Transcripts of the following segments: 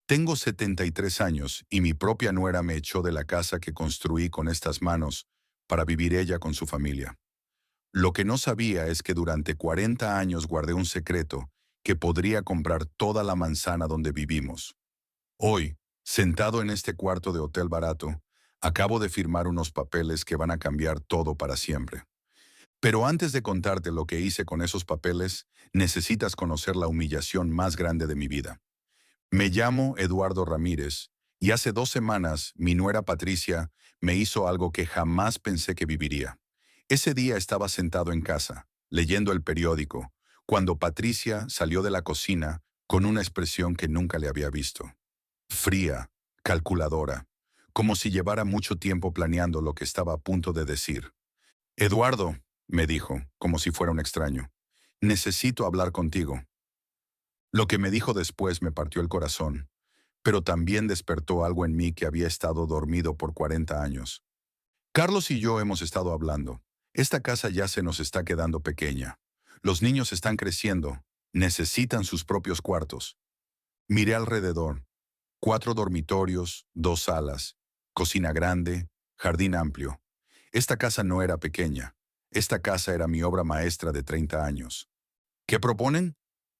Tengo 73 años y mi propia nuera me echó de la casa que construí con estas manos para vivir ella con su familia. Lo que no sabía es que durante 40 años guardé un secreto que podría comprar toda la manzana donde vivimos. Hoy, sentado en este cuarto de hotel barato, acabo de firmar unos papeles que van a cambiar todo para siempre. Pero antes de contarte lo que hice con esos papeles, necesitas conocer la humillación más grande de mi vida. Me llamo Eduardo Ramírez y hace 2 semanas mi nuera Patricia me hizo algo que jamás pensé que viviría. Ese día estaba sentado en casa, leyendo el periódico, cuando Patricia salió de la cocina con una expresión que nunca le había visto. Fría, calculadora, como si llevara mucho tiempo planeando lo que estaba a punto de decir. Eduardo, me dijo, como si fuera un extraño, necesito hablar contigo. Lo que me dijo después me partió el corazón, pero también despertó algo en mí que había estado dormido por 40 años. Carlos y yo hemos estado hablando. Esta casa ya se nos está quedando pequeña. Los niños están creciendo, necesitan sus propios cuartos. Miré alrededor. 4 dormitorios, 2 salas, cocina grande, jardín amplio. Esta casa no era pequeña. Esta casa era mi obra maestra de 30 años. ¿Qué proponen?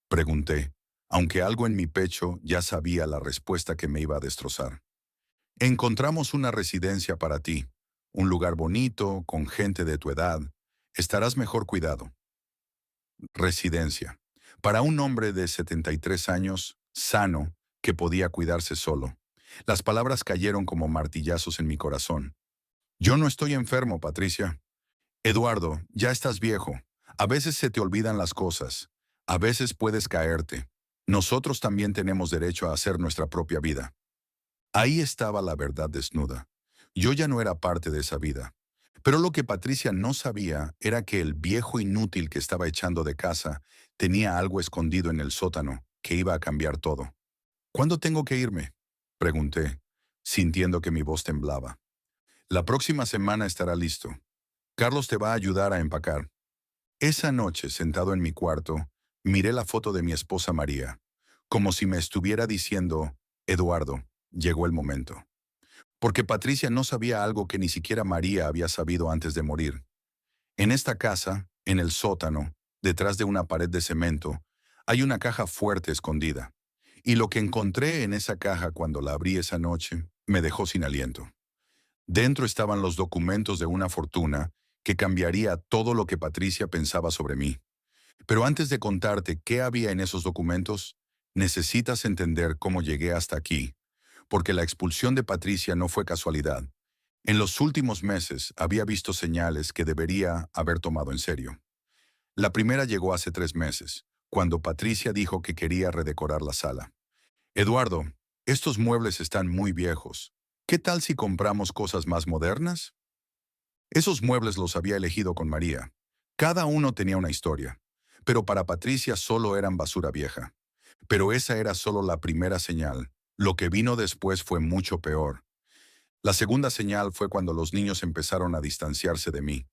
Pregunté, aunque algo en mi pecho ya sabía la respuesta que me iba a destrozar. Encontramos una residencia para ti, un lugar bonito, con gente de tu edad. Estarás mejor cuidado. Residencia. Para un hombre de 73 años, sano, que podía cuidarse solo. Las palabras cayeron como martillazos en mi corazón. Yo no estoy enfermo, Patricia. Eduardo, ya estás viejo. A veces se te olvidan las cosas. A veces puedes caerte. Nosotros también tenemos derecho a hacer nuestra propia vida. Ahí estaba la verdad desnuda. Yo ya no era parte de esa vida. Pero lo que Patricia no sabía era que el viejo inútil que estaba echando de casa tenía algo escondido en el sótano que iba a cambiar todo. ¿Cuándo tengo que irme? Pregunté, sintiendo que mi voz temblaba. La próxima semana estará listo. Carlos te va a ayudar a empacar. Esa noche, sentado en mi cuarto, miré la foto de mi esposa María, como si me estuviera diciendo, Eduardo, llegó el momento. Porque Patricia no sabía algo que ni siquiera María había sabido antes de morir. En esta casa, en el sótano, detrás de una pared de cemento, hay una caja fuerte escondida. Y lo que encontré en esa caja cuando la abrí esa noche me dejó sin aliento. Dentro estaban los documentos de una fortuna que cambiaría todo lo que Patricia pensaba sobre mí. Pero antes de contarte qué había en esos documentos, necesitas entender cómo llegué hasta aquí, porque la expulsión de Patricia no fue casualidad. En los últimos meses había visto señales que debería haber tomado en serio. La primera llegó hace 3 meses, cuando Patricia dijo que quería redecorar la sala. Eduardo, estos muebles están muy viejos. ¿Qué tal si compramos cosas más modernas? Esos muebles los había elegido con María. Cada uno tenía una historia, pero para Patricia solo eran basura vieja. Pero esa era solo la primera señal. Lo que vino después fue mucho peor. La segunda señal fue cuando los niños empezaron a distanciarse de mí.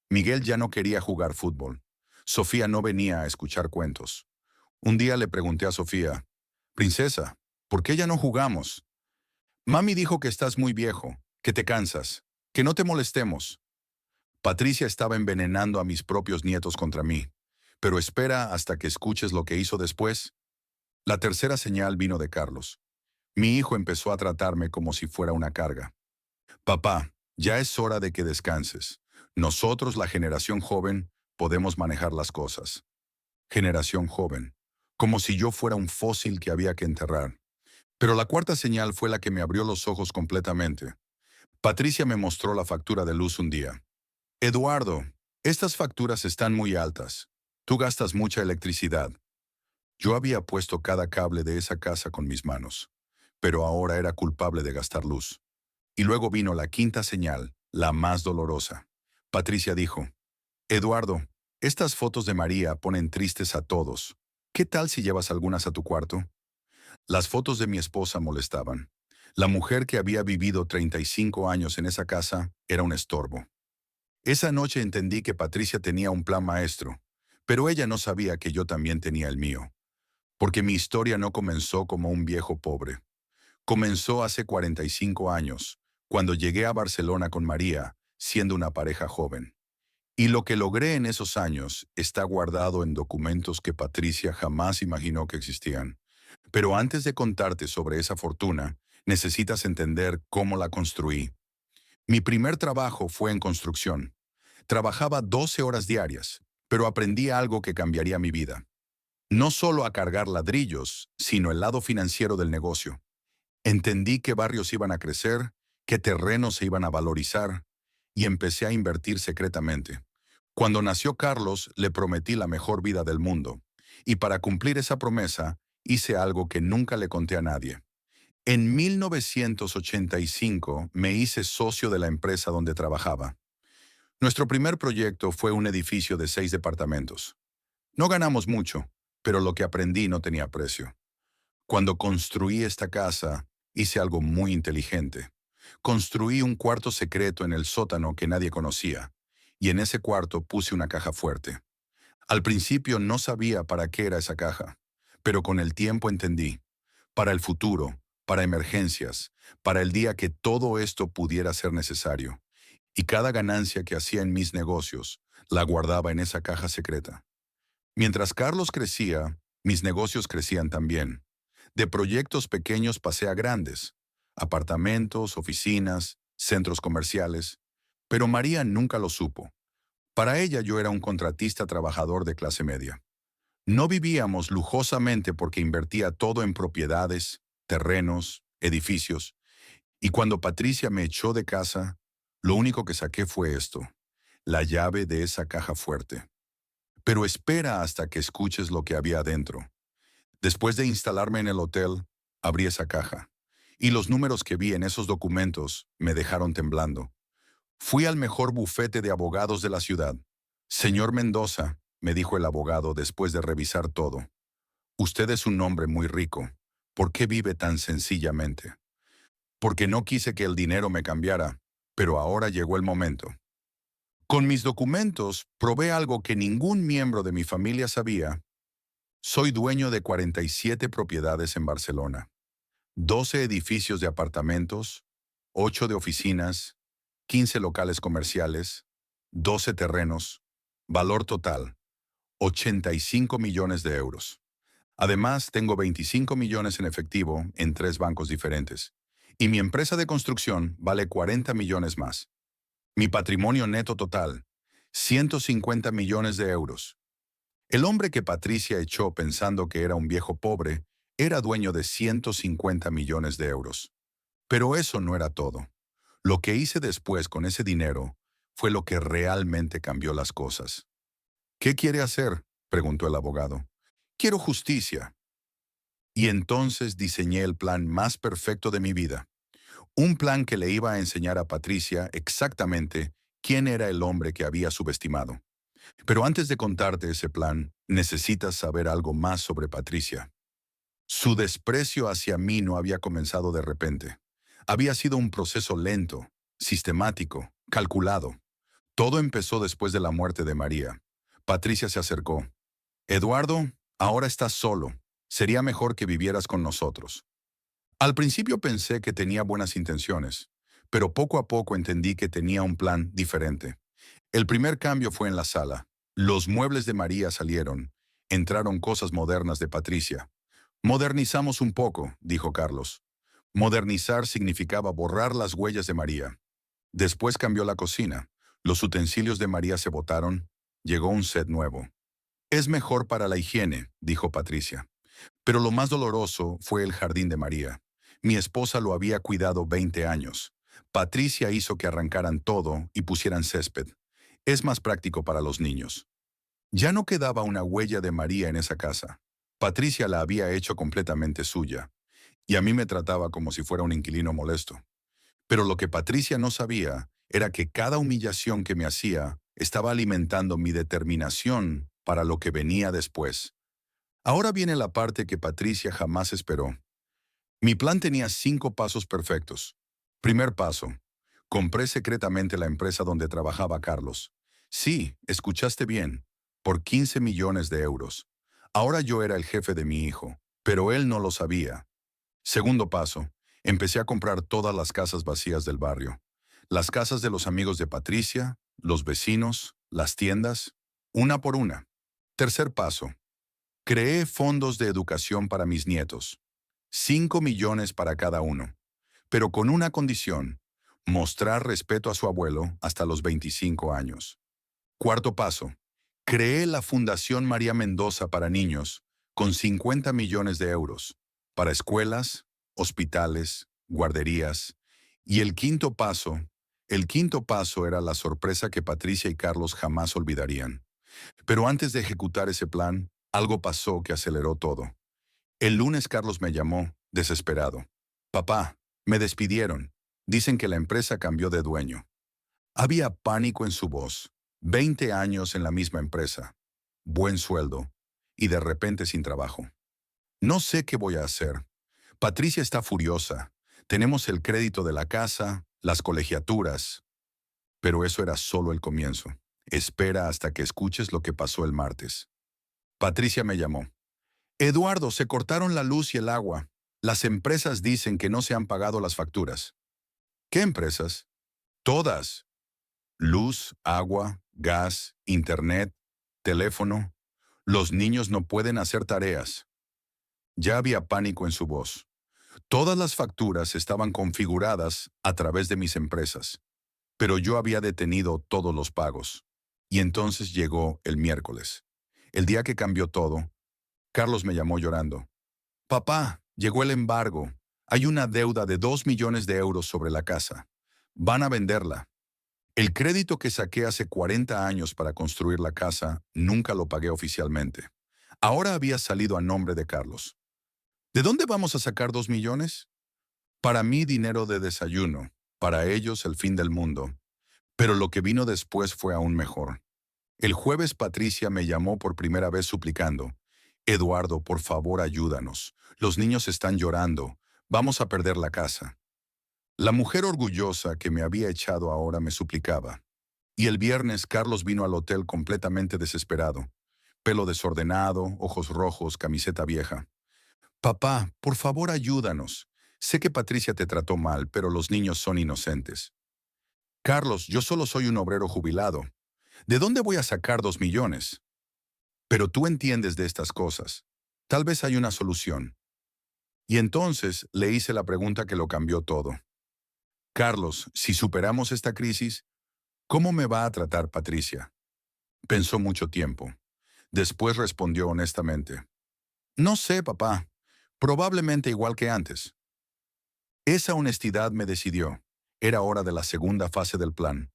Miguel ya no quería jugar fútbol. Sofía no venía a escuchar cuentos. Un día le pregunté a Sofía, Princesa, ¿por qué ya no jugamos? Mami dijo que estás muy viejo, que te cansas, que no te molestemos. Patricia estaba envenenando a mis propios nietos contra mí. Pero espera hasta que escuches lo que hizo después. La tercera señal vino de Carlos. Mi hijo empezó a tratarme como si fuera una carga. Papá, ya es hora de que descanses. Nosotros, la generación joven, podemos manejar las cosas. Generación joven. Como si yo fuera un fósil que había que enterrar. Pero la cuarta señal fue la que me abrió los ojos completamente. Patricia me mostró la factura de luz un día. Eduardo, estas facturas están muy altas. Tú gastas mucha electricidad. Yo había puesto cada cable de esa casa con mis manos, pero ahora era culpable de gastar luz. Y luego vino la quinta señal, la más dolorosa. Patricia dijo, Eduardo, estas fotos de María ponen tristes a todos. ¿Qué tal si llevas algunas a tu cuarto? Las fotos de mi esposa molestaban. La mujer que había vivido 35 años en esa casa era un estorbo. Esa noche entendí que Patricia tenía un plan maestro, pero ella no sabía que yo también tenía el mío. Porque mi historia no comenzó como un viejo pobre. Comenzó hace 45 años, cuando llegué a Barcelona con María, siendo una pareja joven. Y lo que logré en esos años está guardado en documentos que Patricia jamás imaginó que existían. Pero antes de contarte sobre esa fortuna, necesitas entender cómo la construí. Mi primer trabajo fue en construcción. Trabajaba 12 horas diarias, pero aprendí algo que cambiaría mi vida. No solo a cargar ladrillos, sino el lado financiero del negocio. Entendí qué barrios iban a crecer, qué terrenos se iban a valorizar, y empecé a invertir secretamente. Cuando nació Carlos, le prometí la mejor vida del mundo, y para cumplir esa promesa, hice algo que nunca le conté a nadie. En 1985 me hice socio de la empresa donde trabajaba. Nuestro primer proyecto fue un edificio de 6 departamentos. No ganamos mucho, pero lo que aprendí no tenía precio. Cuando construí esta casa, hice algo muy inteligente. Construí un cuarto secreto en el sótano que nadie conocía, y en ese cuarto puse una caja fuerte. Al principio no sabía para qué era esa caja, pero con el tiempo entendí. Para el futuro, para emergencias, para el día que todo esto pudiera ser necesario. Y cada ganancia que hacía en mis negocios, la guardaba en esa caja secreta. Mientras Carlos crecía, mis negocios crecían también. De proyectos pequeños pasé a grandes, apartamentos, oficinas, centros comerciales, pero María nunca lo supo. Para ella yo era un contratista trabajador de clase media. No vivíamos lujosamente porque invertía todo en propiedades, terrenos, edificios, y cuando Patricia me echó de casa, lo único que saqué fue esto, la llave de esa caja fuerte. Pero espera hasta que escuches lo que había adentro. Después de instalarme en el hotel, abrí esa caja, y los números que vi en esos documentos me dejaron temblando. Fui al mejor bufete de abogados de la ciudad. Señor Mendoza, me dijo el abogado después de revisar todo, usted es un hombre muy rico. ¿Por qué vive tan sencillamente? Porque no quise que el dinero me cambiara, pero ahora llegó el momento. Con mis documentos probé algo que ningún miembro de mi familia sabía. Soy dueño de 47 propiedades en Barcelona, 12 edificios de apartamentos, 8 de oficinas, 15 locales comerciales, 12 terrenos, valor total, 85 millones de euros. Además, tengo 25 millones en efectivo en 3 bancos diferentes. Y mi empresa de construcción vale 40 millones más. Mi patrimonio neto total, 150 millones de euros. El hombre que Patricia echó pensando que era un viejo pobre, era dueño de 150 millones de euros. Pero eso no era todo. Lo que hice después con ese dinero fue lo que realmente cambió las cosas. ¿Qué quiere hacer?, preguntó el abogado. Quiero justicia. Y entonces diseñé el plan más perfecto de mi vida. Un plan que le iba a enseñar a Patricia exactamente quién era el hombre que había subestimado. Pero antes de contarte ese plan, necesitas saber algo más sobre Patricia. Su desprecio hacia mí no había comenzado de repente. Había sido un proceso lento, sistemático, calculado. Todo empezó después de la muerte de María. Patricia se acercó. Eduardo, ahora estás solo. Sería mejor que vivieras con nosotros. Al principio pensé que tenía buenas intenciones, pero poco a poco entendí que tenía un plan diferente. El primer cambio fue en la sala. Los muebles de María salieron. Entraron cosas modernas de Patricia. Modernizamos un poco, dijo Carlos. Modernizar significaba borrar las huellas de María. Después cambió la cocina. Los utensilios de María se botaron. Llegó un set nuevo. Es mejor para la higiene, dijo Patricia. Pero lo más doloroso fue el jardín de María. Mi esposa lo había cuidado 20 años. Patricia hizo que arrancaran todo y pusieran césped. Es más práctico para los niños. Ya no quedaba una huella de María en esa casa. Patricia la había hecho completamente suya, y a mí me trataba como si fuera un inquilino molesto. Pero lo que Patricia no sabía era que cada humillación que me hacía estaba alimentando mi determinación para lo que venía después. Ahora viene la parte que Patricia jamás esperó. Mi plan tenía 5 pasos perfectos. Primer paso. Compré secretamente la empresa donde trabajaba Carlos. Sí, escuchaste bien, por 15 millones de euros. Ahora yo era el jefe de mi hijo, pero él no lo sabía. Segundo paso, empecé a comprar todas las casas vacías del barrio. Las casas de los amigos de Patricia, los vecinos, las tiendas, una por una. Tercer paso, creé fondos de educación para mis nietos. 5 millones para cada uno, pero con una condición, mostrar respeto a su abuelo hasta los 25 años. Cuarto paso, creé la Fundación María Mendoza para niños con 50 millones de euros para escuelas, hospitales, guarderías. Y el quinto paso era la sorpresa que Patricia y Carlos jamás olvidarían. Pero antes de ejecutar ese plan, algo pasó que aceleró todo. El lunes Carlos me llamó, desesperado. Papá, me despidieron. Dicen que la empresa cambió de dueño. Había pánico en su voz. 20 años en la misma empresa. Buen sueldo. Y de repente sin trabajo. No sé qué voy a hacer. Patricia está furiosa. Tenemos el crédito de la casa, las colegiaturas. Pero eso era solo el comienzo. Espera hasta que escuches lo que pasó el martes. Patricia me llamó. Eduardo, se cortaron la luz y el agua. Las empresas dicen que no se han pagado las facturas. ¿Qué empresas? Todas. Luz, agua, gas, internet, teléfono. Los niños no pueden hacer tareas. Ya había pánico en su voz. Todas las facturas estaban configuradas a través de mis empresas, pero yo había detenido todos los pagos. Y entonces llegó el miércoles. El día que cambió todo, Carlos me llamó llorando. Papá, llegó el embargo. Hay una deuda de 2 millones de euros sobre la casa. Van a venderla. El crédito que saqué hace 40 años para construir la casa, nunca lo pagué oficialmente. Ahora había salido a nombre de Carlos. ¿De dónde vamos a sacar 2 millones? Para mí, dinero de desayuno. Para ellos, el fin del mundo. Pero lo que vino después fue aún mejor. El jueves Patricia me llamó por primera vez suplicando. Eduardo, por favor, ayúdanos. Los niños están llorando. Vamos a perder la casa. La mujer orgullosa que me había echado ahora me suplicaba. Y el viernes Carlos vino al hotel completamente desesperado. Pelo desordenado, ojos rojos, camiseta vieja. Papá, por favor ayúdanos. Sé que Patricia te trató mal, pero los niños son inocentes. Carlos, yo solo soy un obrero jubilado. ¿De dónde voy a sacar 2 millones? Pero tú entiendes de estas cosas. Tal vez hay una solución. Y entonces le hice la pregunta que lo cambió todo. Carlos, si superamos esta crisis, ¿cómo me va a tratar Patricia? Pensó mucho tiempo. Después respondió honestamente. No sé, papá. Probablemente igual que antes. Esa honestidad me decidió. Era hora de la segunda fase del plan.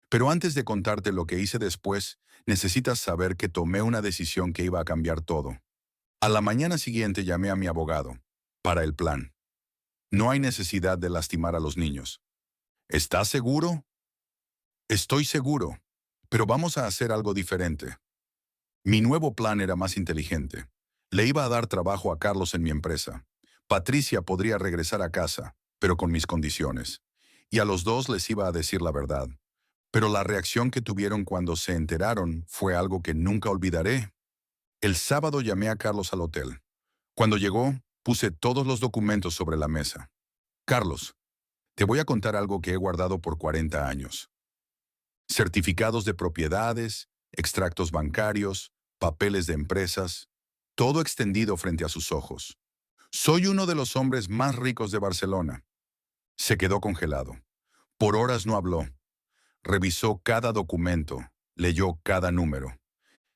Pero antes de contarte lo que hice después, necesitas saber que tomé una decisión que iba a cambiar todo. A la mañana siguiente llamé a mi abogado. Para el plan. No hay necesidad de lastimar a los niños. ¿Estás seguro? Estoy seguro. Pero vamos a hacer algo diferente. Mi nuevo plan era más inteligente. Le iba a dar trabajo a Carlos en mi empresa. Patricia podría regresar a casa, pero con mis condiciones. Y a los dos les iba a decir la verdad. Pero la reacción que tuvieron cuando se enteraron fue algo que nunca olvidaré. El sábado llamé a Carlos al hotel. Cuando llegó, puse todos los documentos sobre la mesa. Carlos, te voy a contar algo que he guardado por 40 años. Certificados de propiedades, extractos bancarios, papeles de empresas, todo extendido frente a sus ojos. Soy uno de los hombres más ricos de Barcelona. Se quedó congelado. Por horas no habló. Revisó cada documento, leyó cada número.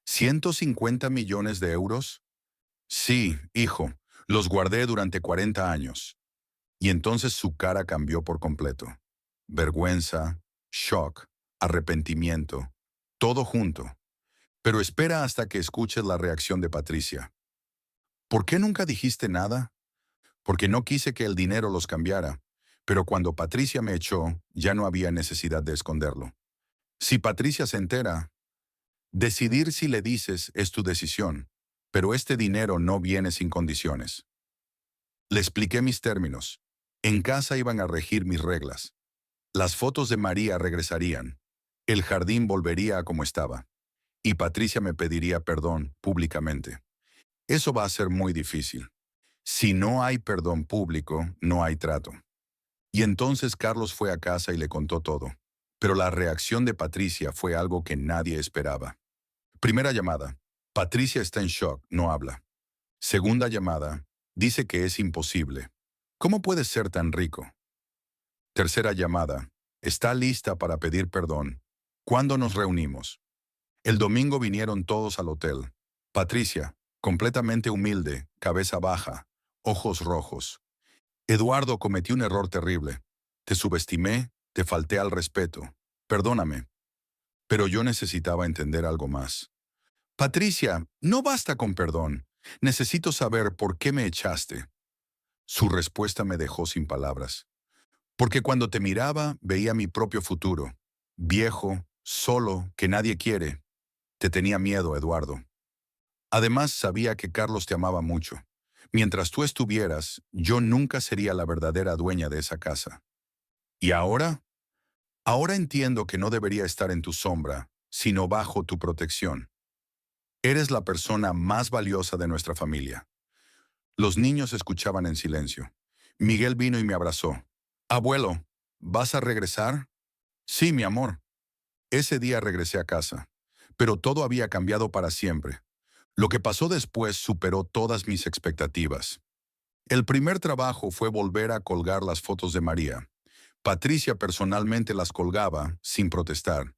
¿150 millones de euros? Sí, hijo, los guardé durante 40 años. Y entonces su cara cambió por completo. Vergüenza, shock, arrepentimiento, todo junto. Pero espera hasta que escuches la reacción de Patricia. ¿Por qué nunca dijiste nada? Porque no quise que el dinero los cambiara. Pero cuando Patricia me echó, ya no había necesidad de esconderlo. Si Patricia se entera, decidir si le dices es tu decisión, pero este dinero no viene sin condiciones. Le expliqué mis términos. En casa iban a regir mis reglas. Las fotos de María regresarían. El jardín volvería a como estaba. Y Patricia me pediría perdón públicamente. Eso va a ser muy difícil. Si no hay perdón público, no hay trato. Y entonces Carlos fue a casa y le contó todo. Pero la reacción de Patricia fue algo que nadie esperaba. Primera llamada. Patricia está en shock, no habla. Segunda llamada. Dice que es imposible. ¿Cómo puedes ser tan rico? Tercera llamada. Está lista para pedir perdón. ¿Cuándo nos reunimos? El domingo vinieron todos al hotel. Patricia, completamente humilde, cabeza baja, ojos rojos. Eduardo, cometí un error terrible. Te subestimé, te falté al respeto. Perdóname. Pero yo necesitaba entender algo más. Patricia, no basta con perdón. Necesito saber por qué me echaste. Su respuesta me dejó sin palabras. Porque cuando te miraba, veía mi propio futuro. Viejo, solo, que nadie quiere. Te tenía miedo, Eduardo. Además, sabía que Carlos te amaba mucho. Mientras tú estuvieras, yo nunca sería la verdadera dueña de esa casa. ¿Y ahora? Ahora entiendo que no debería estar en tu sombra, sino bajo tu protección. Eres la persona más valiosa de nuestra familia. Los niños escuchaban en silencio. Miguel vino y me abrazó. Abuelo, ¿vas a regresar? Sí, mi amor. Ese día regresé a casa, pero todo había cambiado para siempre. Lo que pasó después superó todas mis expectativas. El primer trabajo fue volver a colgar las fotos de María. Patricia personalmente las colgaba, sin protestar.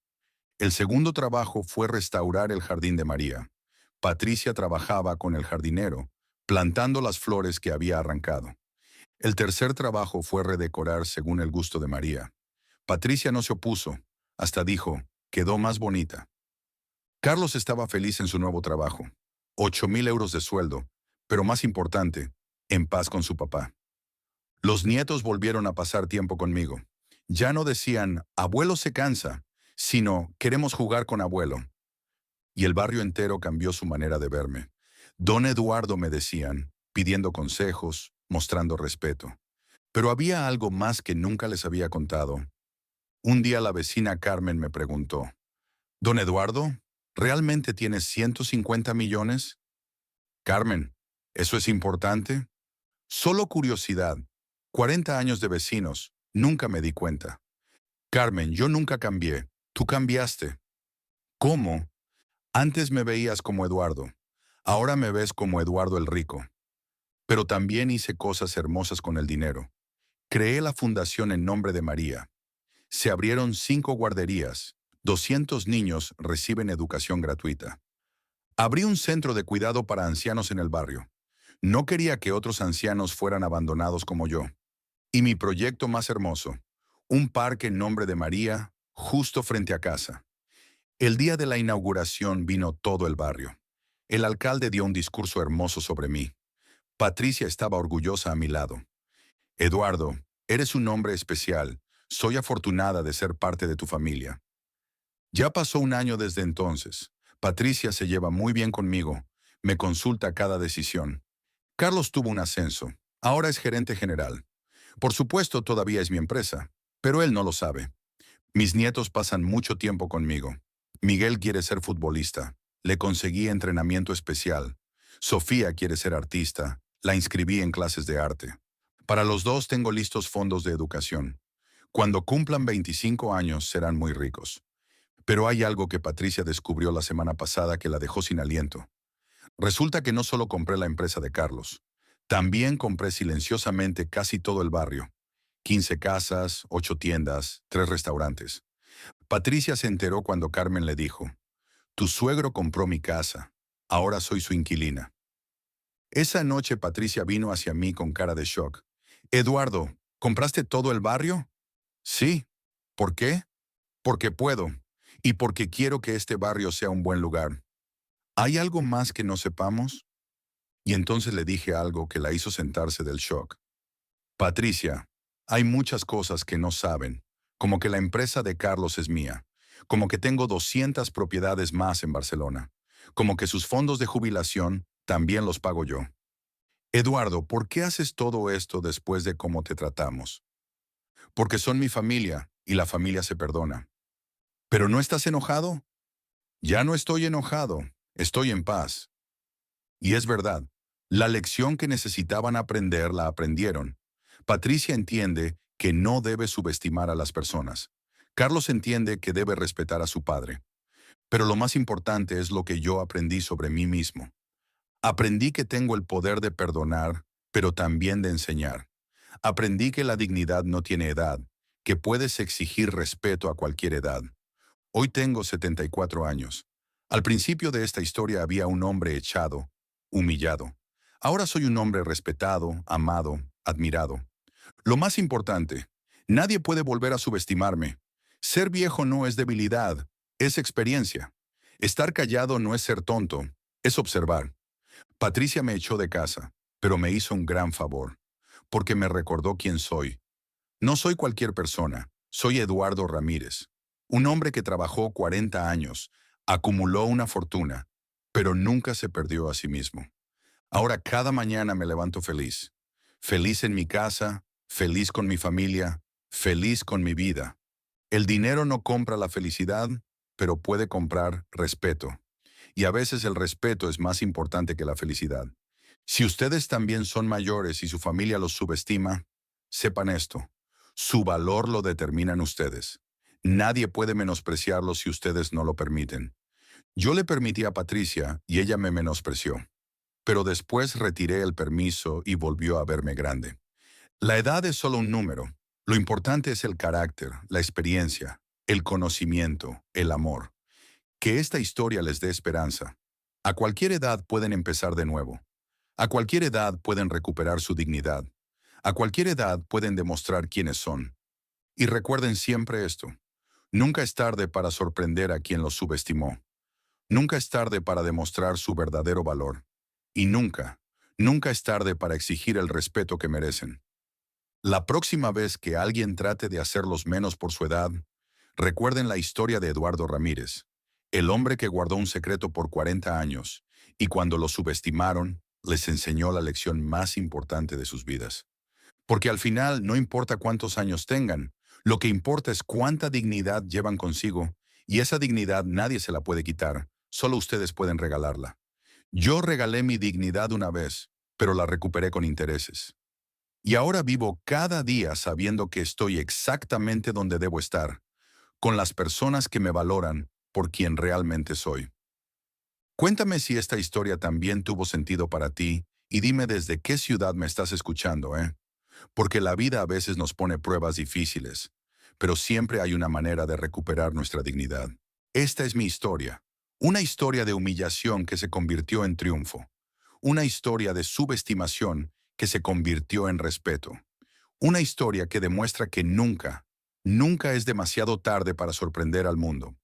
El segundo trabajo fue restaurar el jardín de María. Patricia trabajaba con el jardinero, plantando las flores que había arrancado. El tercer trabajo fue redecorar según el gusto de María. Patricia no se opuso, hasta dijo, quedó más bonita. Carlos estaba feliz en su nuevo trabajo. 8.000 euros de sueldo, pero más importante, en paz con su papá. Los nietos volvieron a pasar tiempo conmigo. Ya no decían, abuelo se cansa, sino, queremos jugar con abuelo. Y el barrio entero cambió su manera de verme. Don Eduardo me decían, pidiendo consejos, mostrando respeto. Pero había algo más que nunca les había contado. Un día la vecina Carmen me preguntó, Don Eduardo, ¿realmente tienes 150 millones? Carmen, ¿eso es importante? Solo curiosidad. 40 años de vecinos, nunca me di cuenta. Carmen, yo nunca cambié. Tú cambiaste. ¿Cómo? Antes me veías como Eduardo. Ahora me ves como Eduardo el Rico. Pero también hice cosas hermosas con el dinero. Creé la fundación en nombre de María. Se abrieron 5 guarderías. 200 niños reciben educación gratuita. Abrí un centro de cuidado para ancianos en el barrio. No quería que otros ancianos fueran abandonados como yo. Y mi proyecto más hermoso, un parque en nombre de María, justo frente a casa. El día de la inauguración vino todo el barrio. El alcalde dio un discurso hermoso sobre mí. Patricia estaba orgullosa a mi lado. Eduardo, eres un hombre especial. Soy afortunada de ser parte de tu familia. Ya pasó un año desde entonces. Patricia se lleva muy bien conmigo. Me consulta cada decisión. Carlos tuvo un ascenso. Ahora es gerente general. Por supuesto, todavía es mi empresa, pero él no lo sabe. Mis nietos pasan mucho tiempo conmigo. Miguel quiere ser futbolista. Le conseguí entrenamiento especial. Sofía quiere ser artista. La inscribí en clases de arte. Para los dos tengo listos fondos de educación. Cuando cumplan 25 años serán muy ricos. Pero hay algo que Patricia descubrió la semana pasada que la dejó sin aliento. Resulta que no solo compré la empresa de Carlos. También compré silenciosamente casi todo el barrio. 15 casas, 8 tiendas, 3 restaurantes. Patricia se enteró cuando Carmen le dijo, tu suegro compró mi casa, ahora soy su inquilina. Esa noche Patricia vino hacia mí con cara de shock. Eduardo, ¿compraste todo el barrio? Sí. ¿Por qué? Porque puedo, y porque quiero que este barrio sea un buen lugar. ¿Hay algo más que no sepamos? Y entonces le dije algo que la hizo sentarse del shock. Patricia, hay muchas cosas que no saben, como que la empresa de Carlos es mía, como que tengo 200 propiedades más en Barcelona, como que sus fondos de jubilación también los pago yo. Eduardo, ¿por qué haces todo esto después de cómo te tratamos? Porque son mi familia y la familia se perdona. ¿Pero no estás enojado? Ya no estoy enojado, estoy en paz. Y es verdad, la lección que necesitaban aprender la aprendieron. Patricia entiende que no debe subestimar a las personas. Carlos entiende que debe respetar a su padre. Pero lo más importante es lo que yo aprendí sobre mí mismo. Aprendí que tengo el poder de perdonar, pero también de enseñar. Aprendí que la dignidad no tiene edad, que puedes exigir respeto a cualquier edad. Hoy tengo 74 años. Al principio de esta historia había un hombre echado, humillado. Ahora soy un hombre respetado, amado, admirado. Lo más importante, nadie puede volver a subestimarme. Ser viejo no es debilidad, es experiencia. Estar callado no es ser tonto, es observar. Patricia me echó de casa, pero me hizo un gran favor, porque me recordó quién soy. No soy cualquier persona, soy Eduardo Ramírez, un hombre que trabajó 40 años, acumuló una fortuna, pero nunca se perdió a sí mismo. Ahora cada mañana me levanto feliz, feliz en mi casa, feliz con mi familia, feliz con mi vida. El dinero no compra la felicidad, pero puede comprar respeto. Y a veces el respeto es más importante que la felicidad. Si ustedes también son mayores y su familia los subestima, sepan esto. Su valor lo determinan ustedes. Nadie puede menospreciarlo si ustedes no lo permiten. Yo le permití a Patricia y ella me menospreció. Pero después retiré el permiso y volvió a verme grande. La edad es solo un número. Lo importante es el carácter, la experiencia, el conocimiento, el amor. Que esta historia les dé esperanza. A cualquier edad pueden empezar de nuevo. A cualquier edad pueden recuperar su dignidad. A cualquier edad pueden demostrar quiénes son. Y recuerden siempre esto. Nunca es tarde para sorprender a quien los subestimó. Nunca es tarde para demostrar su verdadero valor. Y nunca, nunca es tarde para exigir el respeto que merecen. La próxima vez que alguien trate de hacerlos menos por su edad, recuerden la historia de Eduardo Ramírez, el hombre que guardó un secreto por 40 años, y cuando lo subestimaron, les enseñó la lección más importante de sus vidas. Porque al final no importa cuántos años tengan, lo que importa es cuánta dignidad llevan consigo, y esa dignidad nadie se la puede quitar, solo ustedes pueden regalarla. Yo regalé mi dignidad una vez, pero la recuperé con intereses. Y ahora vivo cada día sabiendo que estoy exactamente donde debo estar, con las personas que me valoran por quien realmente soy. Cuéntame si esta historia también tuvo sentido para ti y dime desde qué ciudad me estás escuchando, ¿eh? Porque la vida a veces nos pone pruebas difíciles, pero siempre hay una manera de recuperar nuestra dignidad. Esta es mi historia, una historia de humillación que se convirtió en triunfo, una historia de subestimación que se convirtió en respeto, una historia que demuestra que nunca, nunca es demasiado tarde para sorprender al mundo.